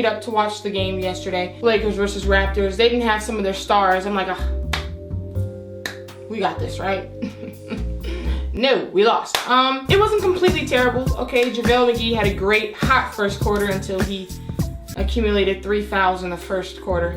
stayed up to watch the game yesterday. Lakers versus Raptors. They didn't have some of their stars. I'm like, we got this, right? No, we lost. It wasn't completely terrible. Okay, JaVale McGee had a great hot first quarter until he accumulated 3 fouls in the first quarter.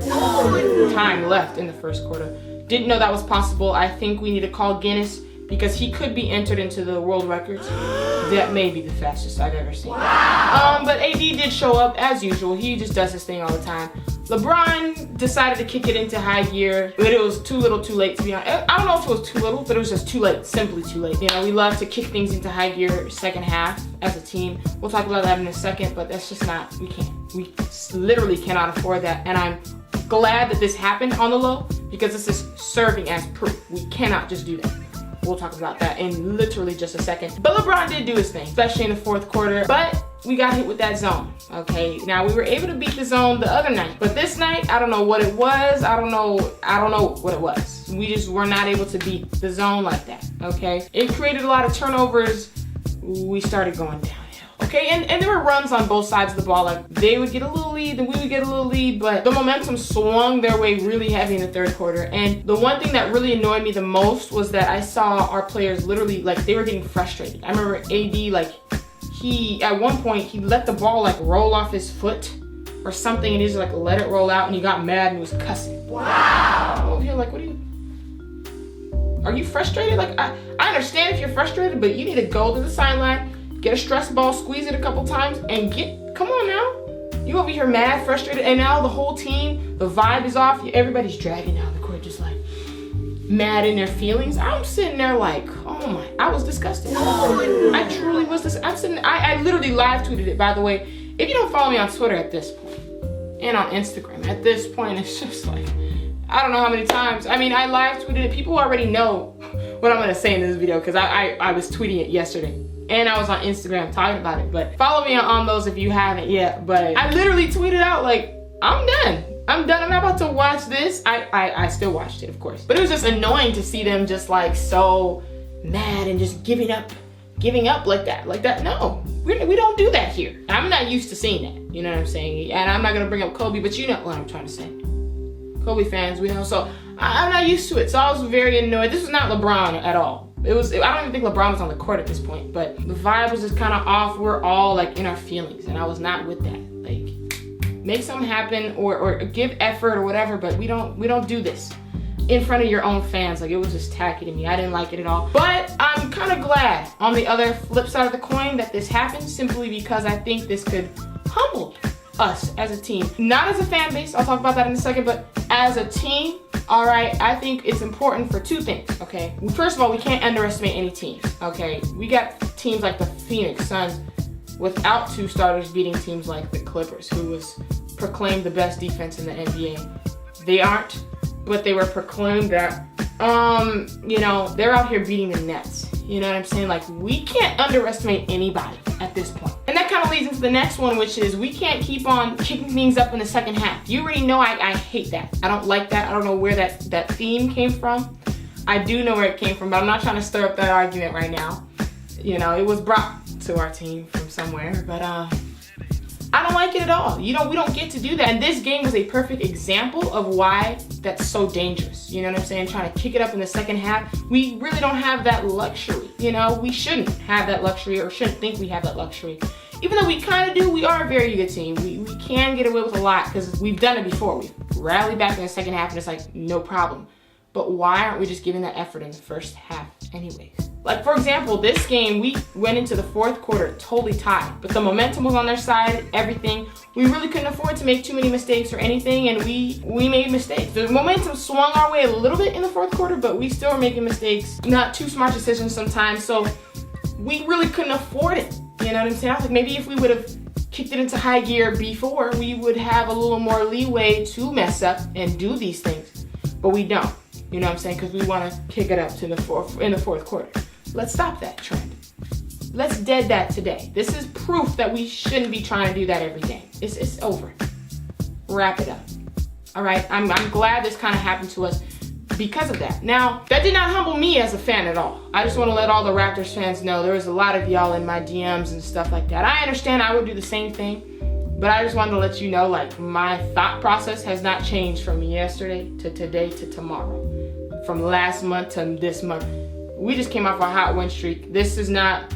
Time left in the first quarter. Didn't know that was possible. I think we need to call Guinness because he could be entered into the world records. That may be the fastest I've ever seen. Wow. But AD did show up as usual. He just does his thing all the time. LeBron decided to kick it into high gear, but it was too little too late, to be honest. I don't know if it was too little, but it was just too late, simply too late. You know, we love to kick things into high gear second half as a team. We'll talk about that in a second, but that's just not, we can't. We literally cannot afford that, and I'm glad that this happened on the low because this is serving as proof. We cannot just do that. We'll talk about that in literally just a second. But LeBron did do his thing, especially in the fourth quarter. But we got hit with that zone, okay? Now, we were able to beat the zone the other night. But this night, I don't know what it was. I don't know what it was. We just were not able to beat the zone like that, okay? It created a lot of turnovers. We started going downhill. Okay, and there were runs on both sides of the ball. Like, they would get a little lead, then we would get a little lead, but the momentum swung their way really heavy in the third quarter. And the one thing that really annoyed me the most was that I saw our players literally, like, they were getting frustrated. I remember AD, like, at one point, he let the ball, like, roll off his foot or something, and he just, like, let it roll out, and he got mad and was cussing. Wow. You're like, are you frustrated? Like, I understand if you're frustrated, but you need to go to the sideline, get a stress ball, squeeze it a couple times, and come on now. You over here mad, frustrated, and now the whole team, the vibe is off. Everybody's dragging out the court, just like mad in their feelings. I'm sitting there like, oh my, I was disgusted. I truly was disgusted. I literally live tweeted it, by the way. If you don't follow me on Twitter at this point, and on Instagram, at this point, it's just like, I don't know how many times. I mean, I live tweeted it. People already know what I'm gonna say in this video because I was tweeting it yesterday. And I was on Instagram talking about it, but follow me on those if you haven't yet. But I literally tweeted out like, I'm done. I'm not about to watch this. I still watched it, of course. But it was just annoying to see them just like so mad and just giving up like that. No, we don't do that here. I'm not used to seeing that. You know what I'm saying? And I'm not gonna bring up Kobe, but you know what I'm trying to say. Kobe fans, we know. So I'm not used to it. So I was very annoyed. This was not LeBron at all. I don't even think LeBron was on the court at this point, but the vibe was just kind of off. We're all like in our feelings, and I was not with that. Like, make something happen or give effort or whatever, but we don't do this in front of your own fans. Like, it was just tacky to me. I didn't like it at all. But I'm kind of glad on the other flip side of the coin that this happened, simply because I think this could humble us as a team. Not as a fan base, I'll talk about that in a second, but as a team, all right, I think it's important for two things, okay? First of all, we can't underestimate any teams, okay? We got teams like the Phoenix Suns without two starters beating teams like the Clippers, who was proclaimed the best defense in the NBA. They aren't, but they were proclaimed that, you know, they're out here beating the Nets. You know what I'm saying? Like, we can't underestimate anybody at this point. And that kind of leads into the next one, which is we can't keep on kicking things up in the second half. You already know I hate that. I don't like that. I don't know where that theme came from. I do know where it came from, but I'm not trying to stir up that argument right now. You know, it was brought to our team from somewhere, but I don't like it at all. We don't get to do that. And this game was a perfect example of why that's so dangerous. You know what I'm saying? Trying to kick it up in the second half. We really don't have that luxury. You know, we shouldn't have that luxury, or shouldn't think we have that luxury. Even though we kind of do, we are a very good team. We can get away with a lot because we've done it before. We rally back in the second half and it's like, no problem. But why aren't we just giving that effort in the first half anyways? Like, for example, this game, we went into the fourth quarter totally tied, but the momentum was on their side, everything. We really couldn't afford to make too many mistakes or anything, and we made mistakes. The momentum swung our way a little bit in the fourth quarter, but we still were making mistakes. Not too smart decisions sometimes, so we really couldn't afford it. You know what I'm saying? I was like, maybe if we would have kicked it into high gear before, we would have a little more leeway to mess up and do these things, but we don't. You know what I'm saying? Because we want to kick it up to the fourth quarter. Let's stop that trend. Let's dead that today. This is proof that we shouldn't be trying to do that every game. It's over. Wrap it up. All right. I'm glad this kind of happened to us because of that. Now, that did not humble me as a fan at all. I just want to let all the Raptors fans know there was a lot of y'all in my DMs and stuff like that. I understand I would do the same thing. But I just wanted to let you know, like, my thought process has not changed from yesterday to today to tomorrow. From last month to this month. We just came off a hot win streak. This is not...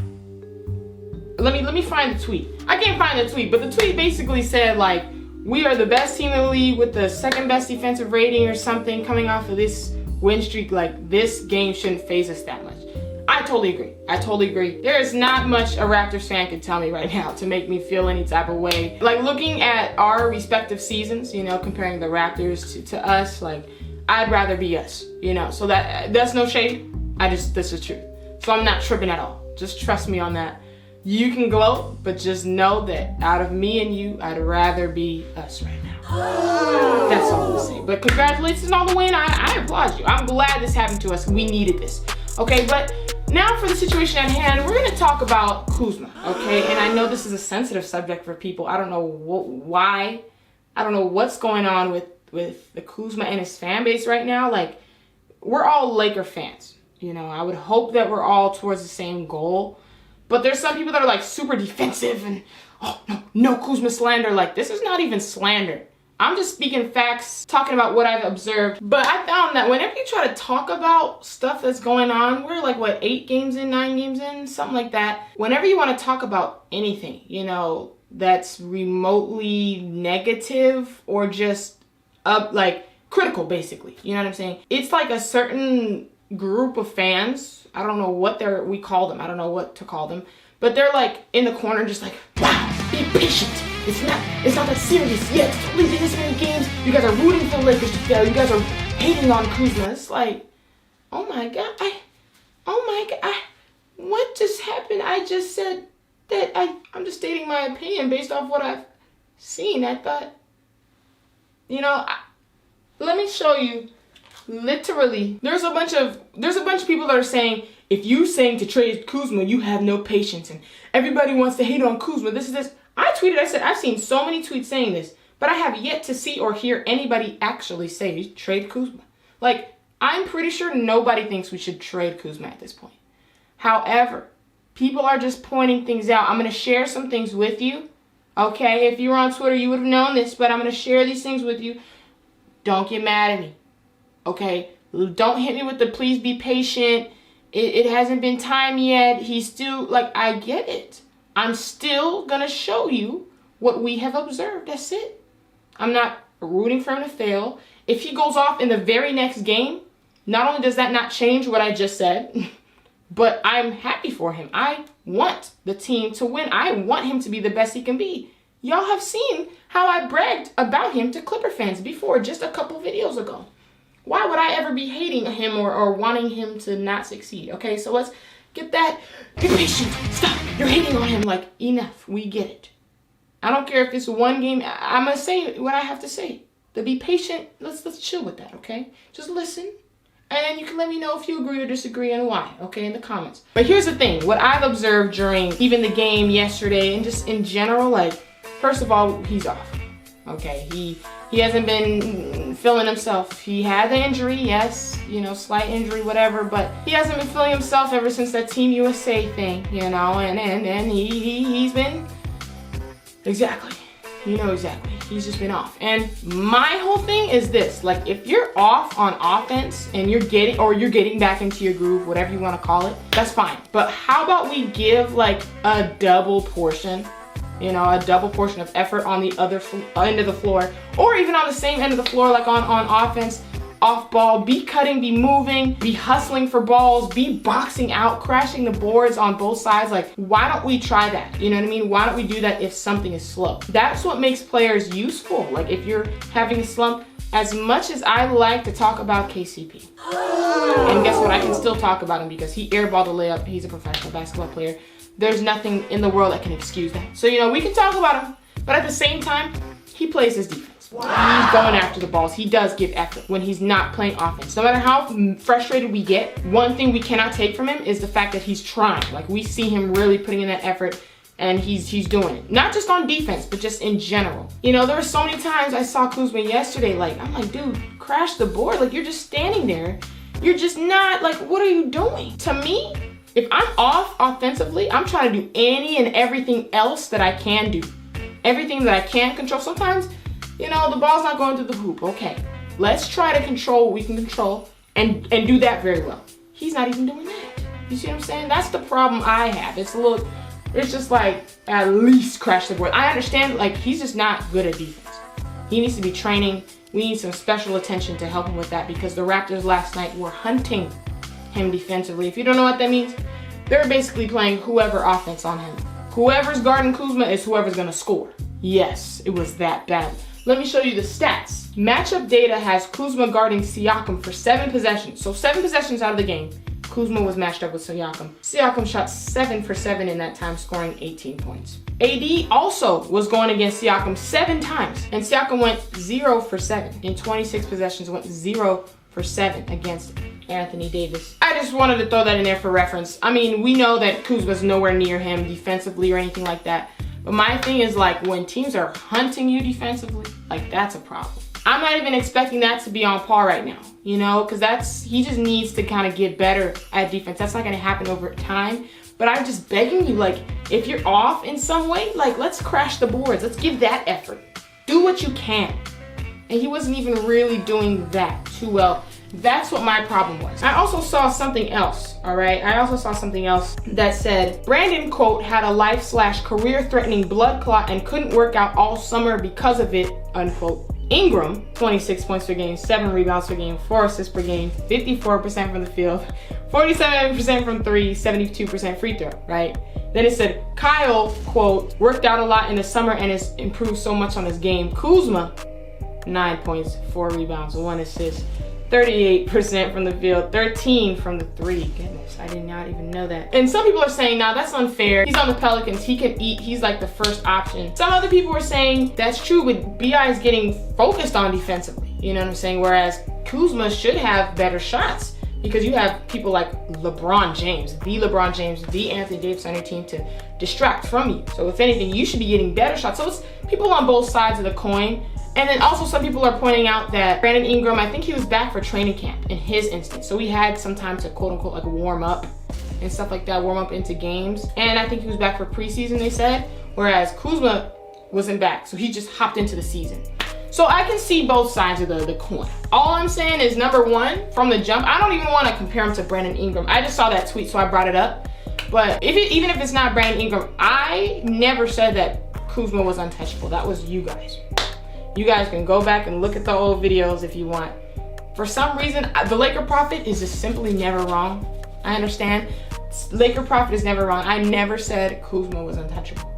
Let me find the tweet. I can't find the tweet, but the tweet basically said, like, we are the best team in the league with the second best defensive rating or something coming off of this win streak. Like, this game shouldn't phase us that much. I totally agree. There is not much a Raptors fan can tell me right now to make me feel any type of way. Like, looking at our respective seasons, you know, comparing the Raptors to us, like, I'd rather be us, you know. So that's no shade. This is truth. So I'm not tripping at all. Just trust me on that. You can gloat, but just know that out of me and you, I'd rather be us right now. That's all I'm gonna say. But congratulations on the win. I applaud you. I'm glad this happened to us. We needed this. Okay, but now for the situation at hand, we're gonna talk about Kuzma, okay? And I know this is a sensitive subject for people. I don't know why. I don't know what's going on with the Kuzma and his fan base right now. Like, we're all Laker fans, you know? I would hope that we're all towards the same goal. But there's some people that are like super defensive and, oh, no Kuzma slander. Like, this is not even slander. I'm just speaking facts, talking about what I've observed. But I found that whenever you try to talk about stuff that's going on, we're like, what, 8 games in, 9 games in, something like that. Whenever you want to talk about anything, you know, that's remotely negative or just like critical, basically. You know what I'm saying? It's like a certain group of fans. I don't know what we call them. I don't know what to call them. But they're like in the corner just like, wow, be patient. It's not that serious yet. It's only been this many games. You guys are rooting for the Lakers to fail. You guys are hating on Kuzma. It's like, oh my God. What just happened? I just said that I'm just stating my opinion based off what I've seen. I thought, you know, let me show you. Literally, there's a bunch of people that are saying, if you saying to trade Kuzma, you have no patience, and everybody wants to hate on Kuzma. This. I tweeted, I said, I've seen so many tweets saying this, but I have yet to see or hear anybody actually say trade Kuzma. Like, I'm pretty sure nobody thinks we should trade Kuzma at this point. However, people are just pointing things out. I'm going to share some things with you. Okay, if you were on Twitter, you would have known this, but I'm going to share these things with you. Don't get mad at me. Okay, don't hit me with the please be patient. It hasn't been time yet. He's still, like, I get it. I'm still going to show you what we have observed. That's it. I'm not rooting for him to fail. If he goes off in the very next game, not only does that not change what I just said, but I'm happy for him. I want the team to win. I want him to be the best he can be. Y'all have seen how I bragged about him to Clipper fans before, just a couple videos ago. Why would I ever be hating him or wanting him to not succeed? Okay, so let's get that. Be patient. Stop. You're hating on him. Like, enough. We get it. I don't care if it's one game. I'm going to say what I have to say. To be patient, let's chill with that, okay? Just listen. And then you can let me know if you agree or disagree and why, okay, in the comments. But here's the thing. What I've observed during even the game yesterday and just in general, like, first of all, he's off. Okay, he hasn't been feeling himself. He had the injury, yes, you know, slight injury, whatever, but he hasn't been feeling himself ever since that Team USA thing, you know, and he's been, exactly, you know exactly, he's just been off. And my whole thing is this, like, if you're off on offense and you're getting back into your groove, whatever you want to call it, that's fine. But how about we give, like, a double portion, you know, a double portion of effort on the other end of the floor, or even on the same end of the floor, like on offense, off ball, be cutting, be moving, be hustling for balls, be boxing out, crashing the boards on both sides. Like, why don't we try that? You know what I mean? Why don't we do that if something is slow? That's what makes players useful. Like, if you're having a slump, as much as I like to talk about KCP, and guess what? I can still talk about him because he airballed a layup. He's a professional basketball player. There's nothing in the world that can excuse that. So, you know, we can talk about him, but at the same time, he plays his defense. Wow. He's going after the balls. He does give effort when he's not playing offense. No matter how frustrated we get, one thing we cannot take from him is the fact that he's trying. Like, we see him really putting in that effort, and he's doing it. Not just on defense, but just in general. You know, there were so many times I saw Kuzma yesterday, like, I'm like, dude, crash the board. Like, you're just standing there. You're just not, like, what are you doing? To me, if I'm off offensively, I'm trying to do any and everything else that I can do. everything that I can control. Sometimes, you know, the ball's not going through the hoop. Okay, let's try to control what we can control and do that very well. He's not even doing that. You see what I'm saying? That's the problem I have. It's just like, at least crash the board. I understand, like, he's just not good at defense. He needs to be training. We need some special attention to help him with that, because the Raptors last night were hunting him defensively. If you don't know what that means, they're basically playing whoever offense on him. Whoever's guarding Kuzma is whoever's gonna score. Yes, it was that bad. Let me show you the stats. Matchup data has Kuzma guarding Siakam for 7 possessions. So 7 possessions out of the game, Kuzma was matched up with Siakam. Siakam shot 7 for 7 in that time, scoring 18 points. AD also was going against Siakam 7 times, and Siakam went 0 for 7. In 26 possessions, went 0 for 7 against Anthony Davis. I just wanted to throw that in there for reference. I mean, we know that Kuzma's nowhere near him defensively or anything like that. But my thing is, like, when teams are hunting you defensively, like, that's a problem. I'm not even expecting that to be on par right now, you know, because he just needs to kind of get better at defense. That's not going to happen over time. But I'm just begging you, like, if you're off in some way, like, let's crash the boards. Let's give that effort. Do what you can. And he wasn't even really doing that too well. That's what my problem was. I also saw something else, all right? I also saw something else that said, Brandon, quote, had a life/career-threatening blood clot and couldn't work out all summer because of it, unquote. Ingram, 26 points per game, 7 rebounds per game, 4 assists per game, 54% from the field, 47% from 3, 72% free throw, right? Then it said, Kyle, quote, worked out a lot in the summer and has improved so much on his game. Kuzma, 9 points, 4 rebounds, 1 assist, 38% from the field, 13 from the 3. Goodness, I did not even know that. And some people are saying, nah, that's unfair. He's on the Pelicans, he can eat, he's like the first option. Some other people were saying that's true, but B.I. is getting focused on defensively. You know what I'm saying? Whereas Kuzma should have better shots, because you have people like LeBron James, the Anthony Davis on your team to distract from you. So if anything, you should be getting better shots. So it's people on both sides of the coin. And then also some people are pointing out that Brandon Ingram, I think he was back for training camp in his instance. So he had some time to quote unquote like warm up and stuff like that, warm up into games. And I think he was back for preseason, they said, whereas Kuzma wasn't back. So he just hopped into the season. So I can see both sides of the coin. All I'm saying is, number one, from the jump, I don't even want to compare him to Brandon Ingram. I just saw that tweet, so I brought it up. But even if it's not Brandon Ingram, I never said that Kuzma was untouchable. That was you guys. You guys can go back and look at the old videos if you want. For some reason, the Laker Prophet is just simply never wrong. I understand. Laker Prophet is never wrong. I never said Kuzma was untouchable.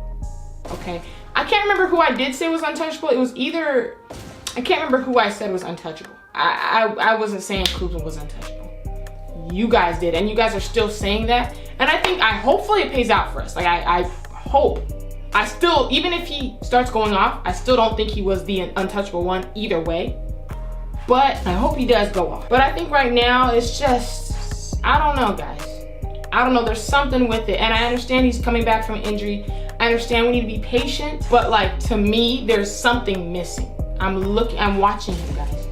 Okay? I can't remember who I did say was untouchable. It was either, I can't remember who I said was untouchable. I wasn't saying Kuzma was untouchable. You guys did, and you guys are still saying that. And hopefully it pays out for us. Like, I hope. I still, even if he starts going off, I still don't think he was the untouchable one either way. But I hope he does go off. But I think right now it's just, I don't know, guys. I don't know, there's something with it. And I understand he's coming back from injury. I understand we need to be patient. But like, to me, there's something missing. I'm watching him, guys.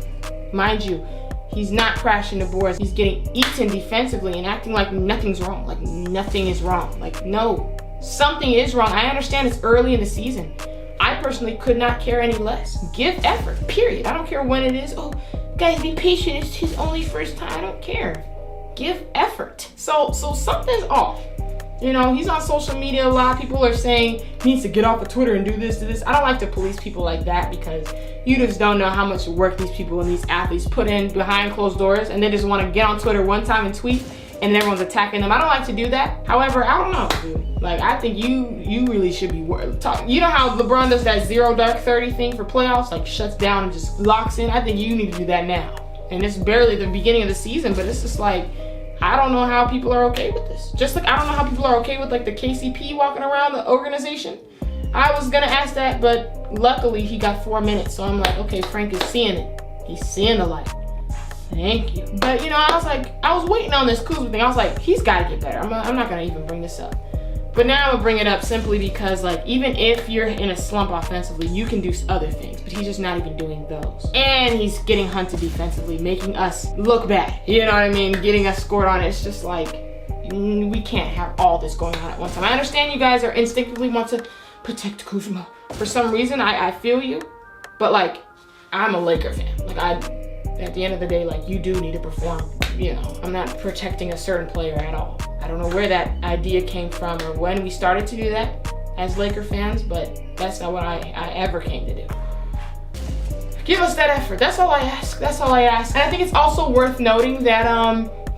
Mind you, he's not crashing the boards. He's getting eaten defensively and acting like nothing's wrong. Like nothing is wrong. Like, no. Something is wrong. I understand it's early in the season. I personally could not care any less. Give effort, period. I don't care when it is. Oh, guys, be patient. It's his only first time. I don't care. Give effort. So something's off. You know, he's on social media a lot. People are saying he needs to get off of Twitter and do this. I don't like to police people like that, because you just don't know how much work these people and these athletes put in behind closed doors, and they just want to get on Twitter one time and tweet, and everyone's attacking them. I don't like to do that. However, I don't know, dude. Like, I think you really should be talking. You know how LeBron does that 0 dark 30 thing for playoffs? Like, shuts down and just locks in? I think you need to do that now. And it's barely the beginning of the season, but it's just like, I don't know how people are okay with this. Just like I don't know how people are okay with like the KCP walking around the organization. I was gonna ask that, but luckily he got 4 minutes. So I'm like, okay, Frank is seeing it. He's seeing the light. Thank you. But you know, I was waiting on this Kuzma thing. I was like, he's gotta get better. I'm not gonna even bring this up. But now I'm gonna bring it up simply because, like, even if you're in a slump offensively, you can do other things, but he's just not even doing those. And he's getting hunted defensively, making us look bad. You know what I mean? Getting us scored on. It's just like, we can't have all this going on at one time. I understand you guys are instinctively want to protect Kuzma. For some reason, I feel you, but like, I'm a Laker fan. Like, at the end of the day, like, you do need to perform. You know, I'm not protecting a certain player at all. I don't know where that idea came from or when we started to do that as Laker fans, but that's not what I ever came to do. Give us that effort. That's all I ask. That's all I ask. And I think it's also worth noting that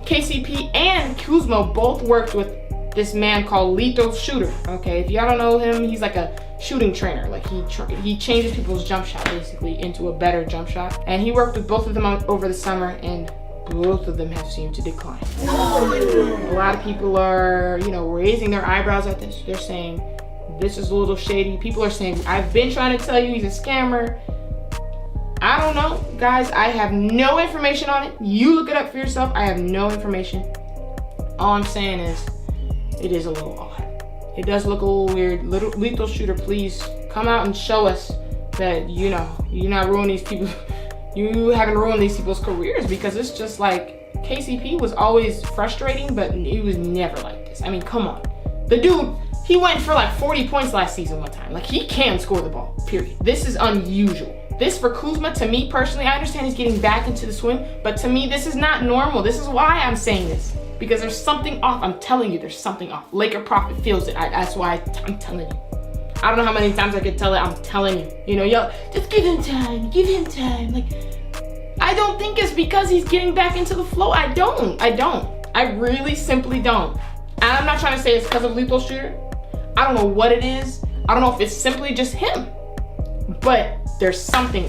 KCP and Kuzma both worked with this man called Lethal Shooter. Okay, if y'all don't know him, he's like a shooting trainer. Like he changes people's jump shot basically into a better jump shot. And he worked with both of them over the summer, and both of them have seemed to decline. A lot of people are, you know, raising their eyebrows at this. They're saying this is a little shady. People are saying, I've been trying to tell you he's a scammer. I don't know, guys. I have no information on it. You look it up for yourself. I have no information. All I'm saying is, it is a little odd. It does look a little weird. Lethal Shooter, please come out and show us that, you know, you're not ruining these people. You haven't ruined these people's careers, because it's just like KCP was always frustrating, but it was never like this. I mean, come on. The dude, he went for like 40 points last season one time. Like, he can score the ball, period. This is unusual. This for Kuzma, to me personally, I understand he's getting back into the swing, but to me, this is not normal. This is why I'm saying this, because there's something off. I'm telling you, there's something off. Laker Prophet feels it. That's why I'm telling you. I don't know how many times I could tell it. I'm telling you. You know, yo, just give him time. Give him time. Like, I don't think it's because he's getting back into the flow. I don't. I really simply don't. And I'm not trying to say it's because of Lethal Shooter. I don't know what it is. I don't know if it's simply just him. But there's something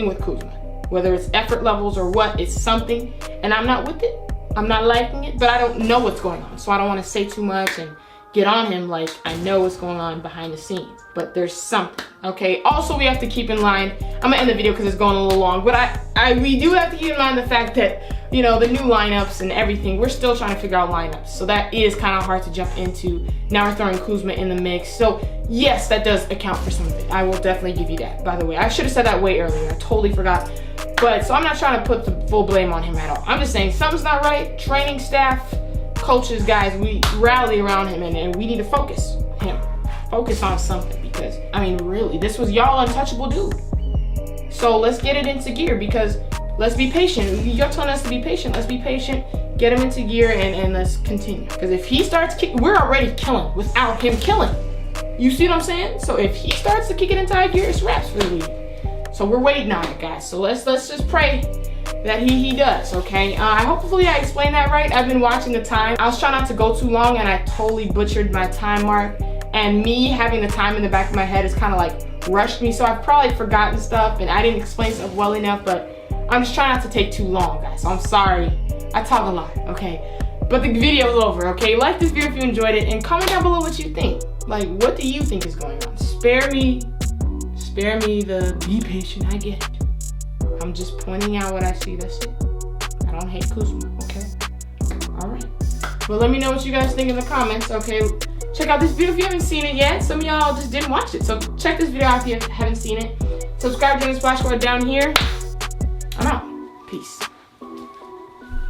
with Kuzma. Whether it's effort levels or what, it's something. And I'm not with it. I'm not liking it, but I don't know what's going on. So I don't want to say too much and get on him like I know what's going on behind the scenes. But there's something, okay? Also, we have to keep in mind, I'm gonna end the video because it's going a little long, but we do have to keep in mind the fact that, you know, the new lineups and everything, we're still trying to figure out lineups. So that is kind of hard to jump into. Now we're throwing Kuzma in the mix. So yes, that does account for some of it. I will definitely give you that, by the way. I should have said that way earlier. I totally forgot. But so I'm not trying to put the full blame on him at all. I'm just saying something's not right. Training staff, coaches, guys, we rally around him and we need to focus him. Focus on something, because, I mean, really, this was y'all untouchable dude. So let's get it into gear, because let's be patient. You're telling us to be patient. Let's be patient. Get him into gear and let's continue. Because if he starts kicking, we're already killing without him killing. You see what I'm saying? So if he starts to kick it into high gear, it's wraps for the league. So we're waiting on it, guys. So let's just pray that he does, okay? Hopefully I explained that right. I've been watching the time. I was trying not to go too long, and I totally butchered my time mark. And me having the time in the back of my head is kind of like rushed me. So I've probably forgotten stuff, and I didn't explain stuff well enough, but I'm just trying not to take too long, guys. So I'm sorry. I talk a lot, okay? But the video is over, okay? Like this video if you enjoyed it, and comment down below what you think. Like, what do you think is going on? Spare me the be patient. I get it. I'm just pointing out what I see. That's it. I don't hate Kuzma, okay? All right. Well, let me know what you guys think in the comments, okay? Check out this video if you haven't seen it yet. Some of y'all just didn't watch it. So check this video out if you haven't seen it. Subscribe to the Splash Squad down here. I'm out. Peace.